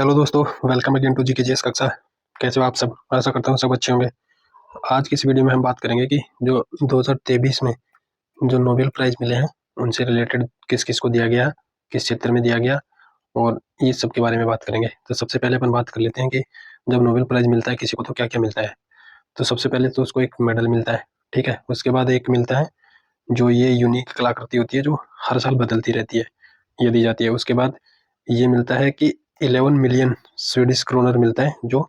Hello दोस्तों, welcome again to GKGS कक्षा। कैसे हो आप सब? आशा करता हूँ सब अच्छे होंगे। आज की इस वीडियो में हम बात करेंगे कि जो 2023 में जो नोबेल प्राइज मिले हैं उनसे रिलेटेड किस किस को दिया गया, किस क्षेत्र में दिया गया, और ये सब के बारे में बात करेंगे। तो सबसे पहले अपन बात कर लेते हैं कि जब नोबेल प्राइज मिलता है किसी को तो क्या क्या मिलता है। तो सबसे पहले तो उसको एक मेडल मिलता है, ठीक है। उसके बाद एक मिलता है जो ये यूनिक कलाकृति होती है जो हर साल बदलती रहती है, ये दी जाती है। उसके बाद ये मिलता है कि 11 मिलियन स्वीडिश क्रोनर मिलता है जो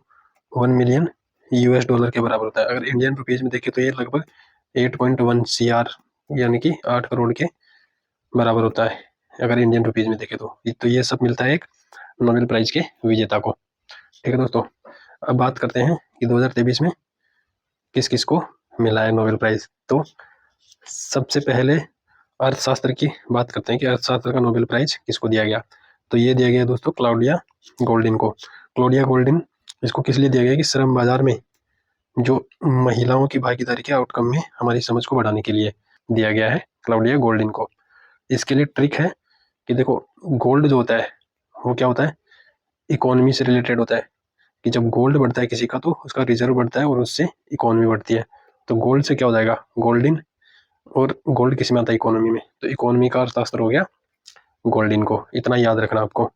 1 मिलियन यूएस डॉलर के बराबर होता है। अगर इंडियन रुपीज में देखें तो ये लगभग 8.1 सीआर यानी कि 8 करोड़ के बराबर होता है अगर इंडियन रुपीज में देखें तो ये सब मिलता है एक नोबेल प्राइज के विजेता को, ठीक है दोस्तों। अब बात करते हैं कि 2023 में किस किस को मिला है नोबेल प्राइज। तो सबसे पहले अर्थशास्त्र की बात करते हैं कि अर्थशास्त्र का नोबेल प्राइज किसको दिया गया। तो ये दिया गया दोस्तों क्लाउडिया गोल्डिन को। क्लाउडिया गोल्डिन इसको किस लिए दिया गया कि श्रम बाजार में जो महिलाओं की भागीदारी के आउटकम में हमारी समझ को बढ़ाने के लिए दिया गया है क्लाउडिया गोल्डिन को। इसके लिए ट्रिक है कि देखो, गोल्ड जो होता है वो क्या होता है, इकोनॉमी से रिलेटेड होता है कि जब गोल्ड बढ़ता है किसी का तो उसका रिजर्व बढ़ता है और उससे इकोनॉमी बढ़ती है। तो गोल्ड से क्या हो जाएगा, गोल्डिन, और गोल्ड किस में आता है, इकोनॉमी में। तो इकोनॉमी का अर्थशास्त्र हो गया गोल्डिन को। इतना याद रखना आपको,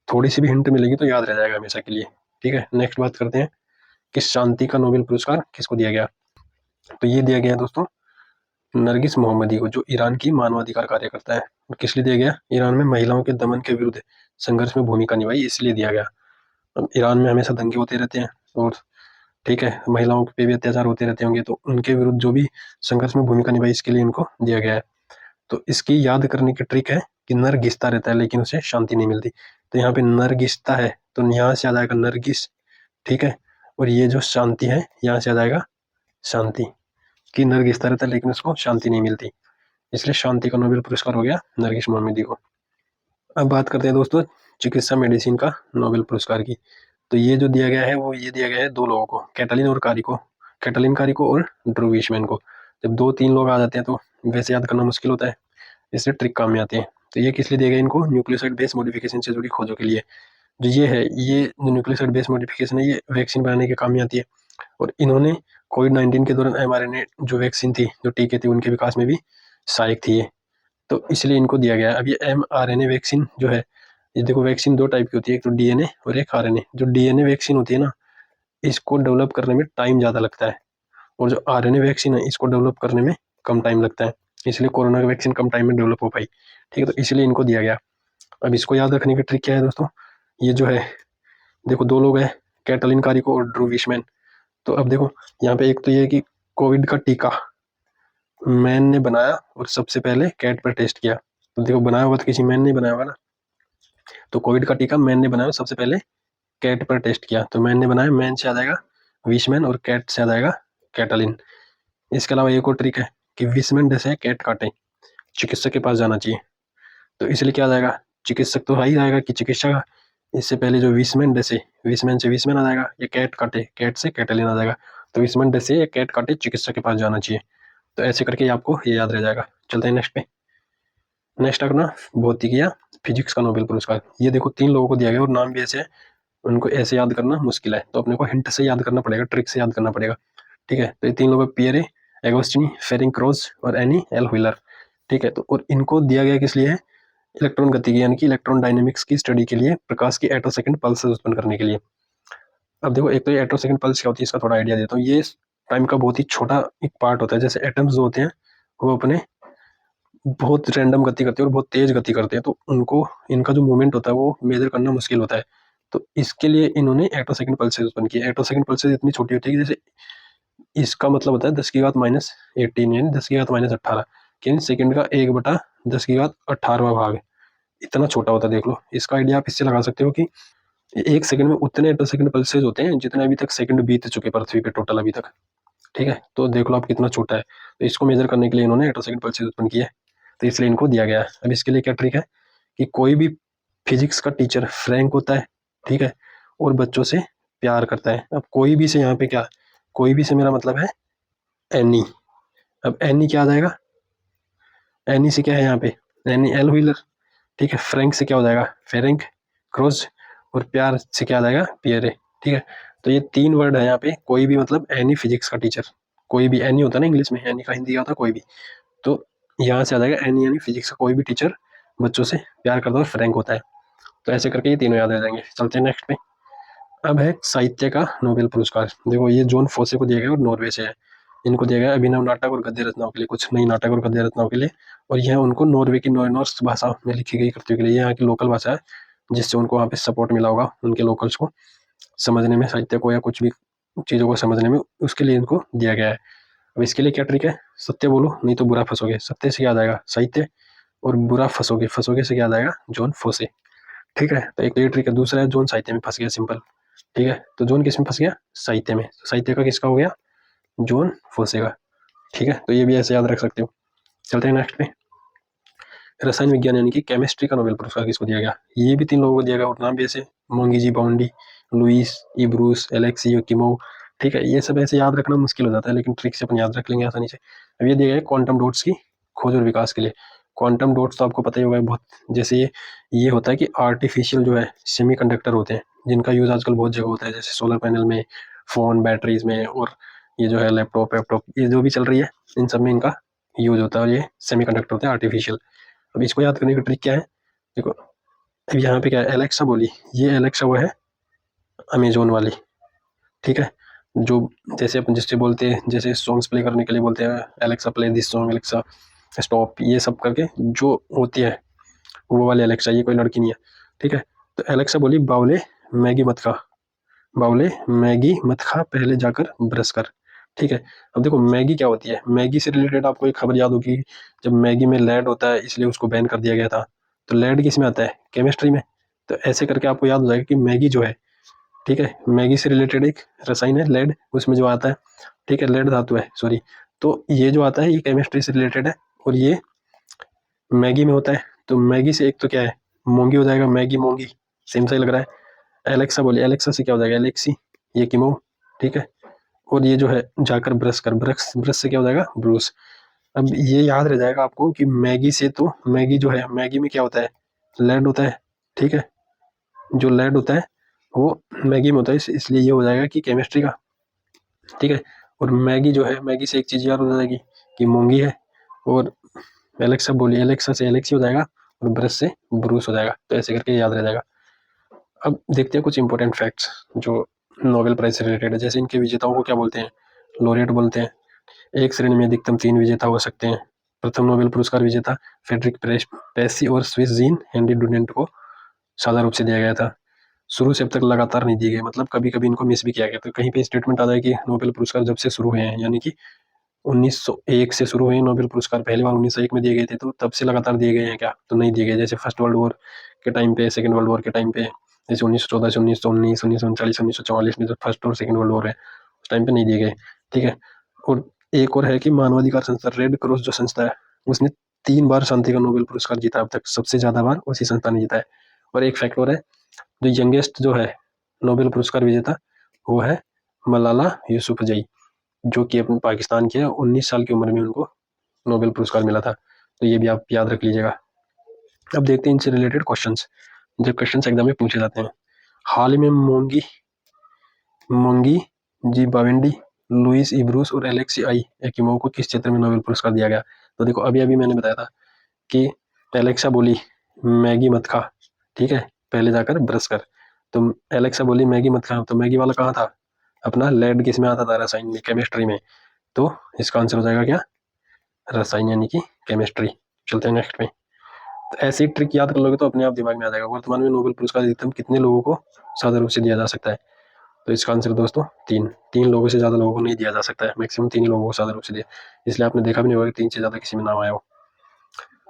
थोड़ी सी भी हिंट मिलेगी तो याद रह जाएगा हमेशा के लिए, ठीक है। नेक्स्ट बात करते हैं कि शांति का नोबेल पुरस्कार किसको दिया गया। तो ये दिया गया दोस्तों नरगिस मोहम्मदी को, जो ईरान की मानवाधिकार कार्यकर्ता है। और किस लिए दिया गया, ईरान में महिलाओं के दमन के विरुद्ध संघर्ष में भूमिका निभाई इसलिए दिया गया। अब ईरान में हमेशा दंगे होते रहते हैं और ठीक है, महिलाओं पे भी अत्याचार होते रहते होंगे, तो उनके विरुद्ध जो भी संघर्ष में भूमिका निभाई इसके लिए इनको दिया गया है। तो इसकी याद करने की ट्रिक है कि नर घिसता रहता है लेकिन उसे शांति नहीं मिलती। तो यहाँ पे नर घिसता है तो यहाँ से आ जाएगा नरगिस, ठीक है। और ये जो शांति है यहाँ से आ जाएगा शांति, कि नर घिसता रहता है लेकिन उसको शांति नहीं मिलती, इसलिए शांति का नोबेल पुरस्कार हो गया नरगिस मोहम्मदी को। अब बात करते हैं दोस्तों चिकित्सा मेडिसिन का नोबेल पुरस्कार की। तो ये जो दिया गया है वो ये दिया गया है दो लोगों को, कैटलिन और कारी को, कैटलिन कारी को और ड्रू विशमैन को। जब 2-3 लोग आ जाते हैं तो वैसे याद करना मुश्किल होता है, इसलिए ट्रिक काम में आते हैं। तो ये किस लिए दिया गया इनको, न्यूक्लियोसाइड बेस मॉडिफिकेशन से जुड़ी खोजों के लिए। जो ये है, ये जो न्यूक्लियोसाइड बेस मॉडिफिकेशन है ये वैक्सीन बनाने के काम में आती है। और इन्होंने कोविड-19 के दौरान एमआरएनए जो वैक्सीन थी, जो टीके थे, उनके विकास में भी सहायक थी ये, तो इसलिए इनको दिया गया है। अब ये एमआरएनए वैक्सीन जो है, ये देखो वैक्सीन 2 टाइप की होती है, एक तो डीएनए और एक आरएनए। जो डीएनए वैक्सीन होती है ना, इसको डेवलप करने में टाइम ज़्यादा लगता है, और जो आरएनए वैक्सीन है इसको डेवलप करने में कम टाइम लगता है, इसलिए कोरोना का वैक्सीन कम टाइम में डेवलप हो पाई, ठीक है। तो इसलिए इनको दिया गया। अब इसको याद रखने की ट्रिक क्या है दोस्तों, ये जो है देखो 2 लोग हैं, कैटलिन कारिको और ड्रू विशमैन। तो अब देखो यहाँ पे एक तो ये है कि कोविड का टीका मैन ने बनाया और सबसे पहले कैट पर टेस्ट किया। तो देखो बनाया हुआ तो किसी मैन ने बनाया होगा ना, तो कोविड का टीका मैन ने बनाया सबसे पहले कैट पर टेस्ट किया। तो मैन ने बनाया, मैन से आ जाएगा विशमैन, और कैट से आ जाएगा कैटलिन। इसके अलावा एक और ट्रिक है कि विशमैन जैसे कैट काटे, चिकित्सक के पास जाना चाहिए। तो इसलिए क्या आ जाएगा, चिकित्सक तो आ ही जाएगा कि चिकित्सक, इससे पहले जो विशमैन डसे, विशमैन से विशमैन आ जाएगा, ये कैट काटे, कैट से कैटलिन आ जाएगा। तो विशमैन डसे या कैट काटे, चिकित्सक के पास जाना चाहिए। तो ऐसे करके आपको ये याद रह जाएगा। चलते हैं नेक्स्ट पे। नेक्स्ट अपना भौतिकी या फिजिक्स का नोबेल पुरस्कार। ये देखो 3 लोगों को दिया गया और नाम भी ऐसे है, उनको ऐसे याद करना मुश्किल है, तो अपने को हिंट से याद करना पड़ेगा, ट्रिक से याद करना पड़ेगा, ठीक है। तो ये 3 लोग पियरे एगोस्टिनी, फेरिंग क्रोज और एनी एल व्हीलर, ठीक है। तो और इनको दिया गया किस लिए है, इलेक्ट्रॉन गतिकी यानी कि इलेक्ट्रॉन डायनेमिक्स की स्टडी के लिए, प्रकाश की एटो सेकंड पल्स उत्पन्न करने के लिए। अब देखो एक तो ये एटो सेकंड पल्स क्या होती है, इसका थोड़ा आइडिया देता हूँ। ये टाइम का बहुत ही छोटा एक पार्ट होता है, जैसे एटम्स जो होते हैं वो अपने बहुत रैंडम गति करते हैं और बहुत तेज गति करते हैं, तो उनको इनका जो मूवमेंट होता है वो मेजर करना मुश्किल होता है। तो इसके लिए इन्होंने एटो सेकंड पल्सेस उत्पन्न किए। एटो सेकंड पल्सेस इतनी छोटी होती है कि जैसे इसका मतलब होता है 10⁻⁻18 यानी 10⁻18, यानी सेकंड का 1/10⁻18वां भाग, इतना छोटा होता है। देख लो, इसका आइडिया आप इससे लगा सकते हो कि एक सेकंड में उतने एटो सेकंड पल्सेस होते हैं जितने अभी तक सेकंड बीत चुके पृथ्वी पे टोटल अभी तक, ठीक है। तो देख लो आप कितना छोटा है। तो इसको मेजर करने के लिए इन्होंने एटो सेकंड पल्सेस उत्पन्न किए, तो इसलिए इनको दिया गया है। अब इसके लिए क्या ट्रिक है कि कोई भी फिजिक्स का टीचर फ्रैंक होता है, ठीक है, और बच्चों से प्यार करता है। अब कोई भी से यहाँ पे क्या, कोई भी से मेरा मतलब है एनी। अब एनी क्या आ जाएगा, एनी से क्या है यहाँ पे, एनी एल व्हीलर, ठीक है। फ्रैंक से क्या हो जाएगा, फेरेंक क्रोज, और प्यार से क्या आ जाएगा, पियरे। ठीक है, तो ये 3 वर्ड है यहाँ पे। कोई भी मतलब एनी फिजिक्स का टीचर, कोई भी एनी होता है ना इंग्लिश में, एनी का हिंदी होता है कोई भी, तो यहाँ से आ जाएगा एनी यानी फिजिक्स का कोई भी टीचर बच्चों से प्यार करता है, फ्रैंक होता है। तो ऐसे करके ये तीनों याद रह जाएंगे। चलते हैं नेक्स्ट पे। अब है साहित्य का नोबेल पुरस्कार। देखो ये जॉन फोसे को दिया गया और नॉर्वे से है। इनको दिया गया अभिनव नाटक और गद्य रचनाओं के लिए, कुछ नई नाटक और गद्य रचनाओं के लिए। और यह उनको नॉर्वे की नॉर्स भाषा में लिखी गई कृतियों के लिए, यहाँ की लोकल भाषा है, जिससे उनको वहाँ पे सपोर्ट मिला होगा उनके लोकल्स को समझने में, साहित्य को या कुछ भी चीज़ों को समझने में, उसके लिए इनको दिया गया है। अब इसके लिए क्या ट्रिक है, सत्य बोलो नहीं तो बुरा फंसोगे। सत्य से क्या आ जाएगा, साहित्य, और बुरा फंसोगे, फंसोगे से क्या आ जाएगा, जॉन फोसे। ठीक है, तो एक तो ये ट्रिक है। दूसरा है जॉन साहित्य में फंस गया, सिंपल। ठीक है, तो जॉन किस में फंस गया, साहित्य में। तो साहित्य का किसका हो गया, जॉन फोसे का। ठीक है, तो ये भी ऐसे याद रख सकते हो। चलते हैं नेक्स्ट पे। रसायन विज्ञान यानी कि केमिस्ट्री का नोबेल पुरस्कार किसको दिया गया, ये भी 3 लोगों को दिया गया, और नाम भी ऐसे, मोंगीजी बाउंडी, लुइस इब्रूस, एलेक्सी योकिमोव। ठीक है, ये सब ऐसे याद रखना मुश्किल हो जाता है, लेकिन ट्रिक से अपन याद रख लेंगे आसानी से। अब ये दिया गया है क्वांटम डॉट्स की खोज और विकास के लिए। क्वांटम डॉट्स तो आपको पता ही होगा बहुत, जैसे ये होता है कि आर्टिफिशियल जो है सेमीकंडक्टर होते हैं, जिनका यूज आजकल बहुत जगह होता है, जैसे सोलर पैनल में, फोन बैटरीज में, और ये जो है लैपटॉप वैपटॉप ये जो भी चल रही है, इन सब में इनका यूज होता है, और ये सेमीकंडक्टर होते हैं आर्टिफिशियल। अब इसको याद करने की ट्रिक क्या है, देखो अब यहाँ पे क्या है, एलेक्सा बोली, ये एलेक्सा वो है अमेजोन वाली। ठीक है, जो जैसे अपन जिससे बोलते हैं, जैसे सॉन्ग्स प्ले करने के लिए बोलते हैं, Alexa play this song, Alexa stop, ये सब करके जो होती है, वो वाले एलेक्सा, ये कोई लड़की नहीं है। ठीक है, तो एलेक्सा बोली बावले मैगी मत खा, बावले मैगी मत खा, पहले जाकर ब्रश कर। ठीक है, अब देखो मैगी क्या होती है, मैगी से रिलेटेड आपको एक खबर याद होगी, जब मैगी में लेड होता है इसलिए उसको बैन कर दिया गया था। तो लेड किस में आता है, केमिस्ट्री में। तो ऐसे करके आपको याद हो जाएगा कि मैगी जो है, ठीक है, मैगी से रिलेटेड एक रसायन है लेड, उसमें जो आता है, ठीक है, लेड धातु है, सॉरी, तो ये जो आता है ये केमिस्ट्री से रिलेटेड है, और ये मैगी में होता है। तो मैगी से एक तो क्या है, मोंगी हो जाएगा, मैगी मोंगी, सेम सा ही लग रहा है। एलेक्सा बोली, एलेक्सा से क्या हो जाएगा, एलेक्सी, ये किमो। ठीक है, और ये जो है जाकर ब्रश कर, ब्रश, ब्रश से क्या हो जाएगा, ब्रूस। अब ये याद रह जाएगा आपको कि मैगी से, तो मैगी जो है, मैगी में क्या होता है, लेड होता है। ठीक है, जो लेड होता है वो मैगी में होता है, इसलिए ये हो जाएगा कि केमिस्ट्री का। ठीक है, और मैगी जो है, मैगी से एक चीज याद हो जाएगी कि मूंगी है, और एलेक्सा बोली, एलेक्सा से एलेक्सी हो जाएगा, और ब्रश से ब्रूस हो जाएगा। तो ऐसे करके याद रह जाएगा। अब देखते हैं कुछ इंपॉर्टेंट फैक्ट्स जो नोबेल प्राइज से रिलेटेड है। जैसे इनके विजेताओं को क्या बोलते हैं, लोरेट बोलते हैं। एक श्रेणी में अधिकतम 3 विजेता हो सकते हैं। प्रथम नोबेल पुरस्कार विजेता फ्रेडरिक पेसी और स्विस जीन हेनरी डुनेंट को साझा रूप से दिया गया था। शुरू से अब तक लगातार नहीं दिए गए, मतलब कभी कभी इनको मिस भी किया गया। तो कहीं पे स्टेटमेंट आ जाए कि नोबेल पुरस्कार जब से शुरू हुए हैं, यानी कि 1901 से शुरू हुए नोबेल पुरस्कार, पहली बार 1901 में दिए गए थे, तो तब से लगातार दिए गए हैं क्या, तो नहीं दिए गए। जैसे फर्स्ट वर्ल्ड वॉर के टाइम पे, सेकंड वर्ल्ड वॉर के टाइम पे, जैसे 1914 से 1919, 1939, 1944 में जो फर्स्ट और सेकंड वर्ल्ड वॉर है, उस टाइम पे नहीं दिए गए। ठीक है, और एक और है कि मानवाधिकार संस्था रेड क्रॉस जो संस्था है, उसने 3 बार शांति का नोबेल पुरस्कार जीता अब तक, सबसे ज्यादा बार उसी संस्था ने जीता है। और एक फैक्ट और है, जो यंगेस्ट जो है नोबेल पुरस्कार विजेता, वो है मलाला यूसुफजई, जो कि अपने पाकिस्तान के 19 साल की उम्र में उनको नोबेल पुरस्कार मिला था। तो ये भी आप याद रख लीजिएगा। अब देखते हैं इनसे रिलेटेड क्वेश्चंस, जो क्वेश्चंस एग्जाम में पूछे जाते हैं। हाल ही में मोंगी मोंगी जी बावेंडी, लुइस इब्रूस और एलेक्सी आई एकिमोव को किस क्षेत्र में नोबेल पुरस्कार दिया गया। तो देखो अभी अभी मैंने बताया था कि एलेक्सा बोली मैगी मत खा, ठीक है, पहले जाकर ब्रश कर। तो एलेक्सा बोली मैगी मत खा, तो मैगी वाला कहाँ था, अपना लेड किस में आता था, रसायन में, केमिस्ट्री में। तो इसका आंसर हो जाएगा क्या, रसायन यानी कि केमिस्ट्री। चलते हैं नेक्स्ट पे। तो ऐसी ट्रिक याद कर लोगे तो अपने आप दिमाग में आ जाएगा। वर्तमान में नोबेल पुरस्कार अधिकतम कितने लोगों को साधारण रूप से दिया जा सकता है। तो इसका आंसर दोस्तों 3 लोगों से ज्यादा लोगों को नहीं दिया जा सकता है, मैक्सिमम 3 लोगों को साधारण रूप से दिया। इसलिए आपने देखा भी नहीं होगा कि 3 से ज्यादा किसी में नाम आया हो।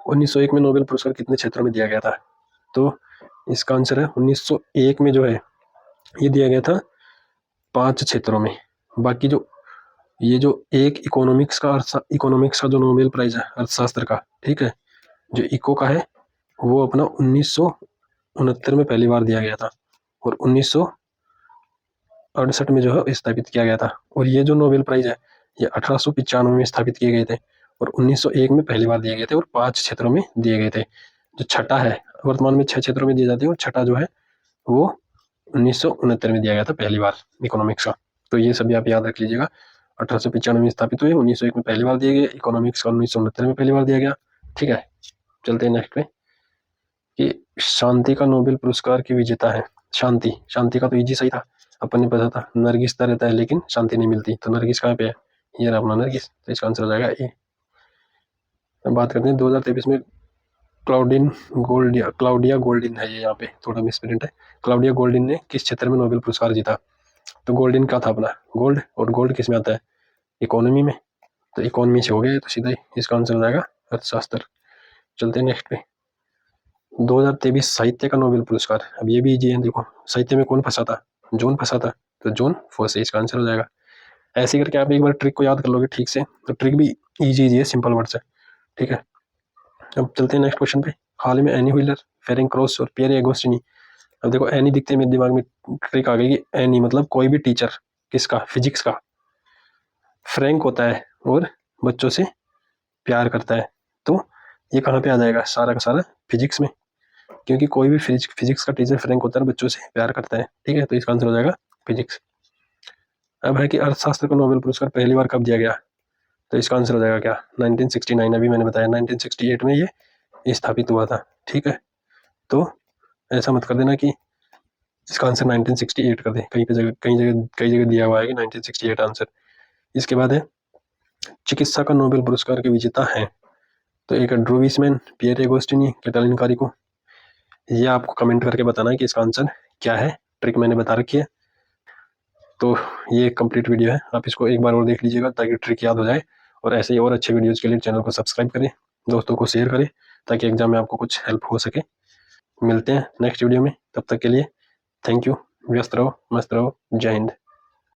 1901 में नोबेल पुरस्कार कितने क्षेत्रों में दिया गया था। तो इसका आंसर है 1901 में जो है ये दिया गया था 5 क्षेत्रों में। बाकी जो ये जो एक इकोनॉमिक्स का जो नोबेल प्राइज है अर्थशास्त्र का, ठीक है, जो इको का है, वो अपना 1969 में पहली बार दिया गया था, और 1968 में जो है स्थापित किया गया था। और ये जो नोबेल प्राइज है ये 1895 में स्थापित किए गए थे, और 1901 में पहली बार दिए गए थे, और 5 क्षेत्रों में दिए गए थे। जो छठा है, वर्तमान में 6 क्षेत्रों में दिए जाते हैं, और छठा जो है वो 1969 में दिया गया था पहली बार इकोनॉमिक्स का। तो ये सभी आप याद रख लीजिएगा। 1895 में स्थापित हुए, 1901 में पहली बार दिए गए, इकोनॉमिक्स का 1969 में पहली बार दिया गया। ठीक है, चलते हैं नेक्स्ट पे कि शांति का नोबेल पुरस्कार की विजेता है। शांति, शांति का तो इजी सही था, अपन ने पता था। नरगिस का रहता है लेकिन शांति नहीं मिलती, तो नरगिस कहाँ पे है? ये रहा अपना नरगिस, तो इसका आंसर हो जाएगा ए। बात करते हैं 2023 में क्लाउडिया गोल्डिन है ये, यहाँ पे थोड़ा मिसप्रिंट है। क्लाउडिया गोल्डिन ने किस क्षेत्र में नोबेल पुरस्कार जीता? तो गोल्डिन का था अपना गोल्ड, और गोल्ड किस में आता है? इकोनॉमी में। तो इकोनॉमी से हो गया तो सीधा ही इसका आंसर हो जाएगा अर्थशास्त्र। चलते हैं नेक्स्ट पे, 2023 साहित्य का नोबेल पुरस्कार। अब ये भी इजी है, देखो साहित्य में कौन फंसा था? जॉन फंसा था, तो जॉन फोसे इसका आंसर हो जाएगा। ऐसे करके आप एक बार ट्रिक को याद कर लोगे ठीक से, तो ट्रिक भी इजी है, सिंपल वर्ड्स है। ठीक है, अब चलते हैं नेक्स्ट क्वेश्चन पे। हाल में एनी व्हीलर, फेरेंग क्रॉस और पियर एगोस्टिनी। अब देखो एनी दिखते मेरे दिमाग में ट्रिक आ गई कि एनी मतलब कोई भी टीचर, किसका? फिजिक्स का। फ्रैंक होता है और बच्चों से प्यार करता है, तो ये कहाँ पे आ जाएगा? सारा का सारा फिजिक्स में, क्योंकि कोई भी फिजिक्स का टीचर फ्रैंक होता है, बच्चों से प्यार करता है। ठीक है, तो इसका आंसर हो जाएगा फिजिक्स। अब है कि अर्थशास्त्र को नोबेल पुरस्कार पहली बार कब दिया गया? तो इसका आंसर हो जाएगा क्या? 1969। अभी मैंने बताया 1968 में ये स्थापित हुआ था। ठीक है, तो ऐसा मत कर देना कि इसका आंसर 1968 कर दे, कई जगह दिया हुआ है कि 1968 आंसर। इसके बाद है चिकित्सा का नोबेल पुरस्कार के विजेता हैं। तो एक ड्रू विसमैन, पियर एगोस्टिनी, कैटलिन कारिको। ये आपको कमेंट करके बताना है कि इसका आंसर क्या है। ट्रिक मैंने बता रखी है। तो ये कंप्लीट वीडियो है, आप इसको एक बार और देख लीजिएगा ताकि ट्रिक याद हो जाए। और ऐसे ही और अच्छे वीडियोज़ के लिए चैनल को सब्सक्राइब करें, दोस्तों को शेयर करें, ताकि एग्जाम में आपको कुछ हेल्प हो सके। मिलते हैं नेक्स्ट वीडियो में, तब तक के लिए थैंक यू। व्यस्त रहो, मस्त रहो, जय हिंद।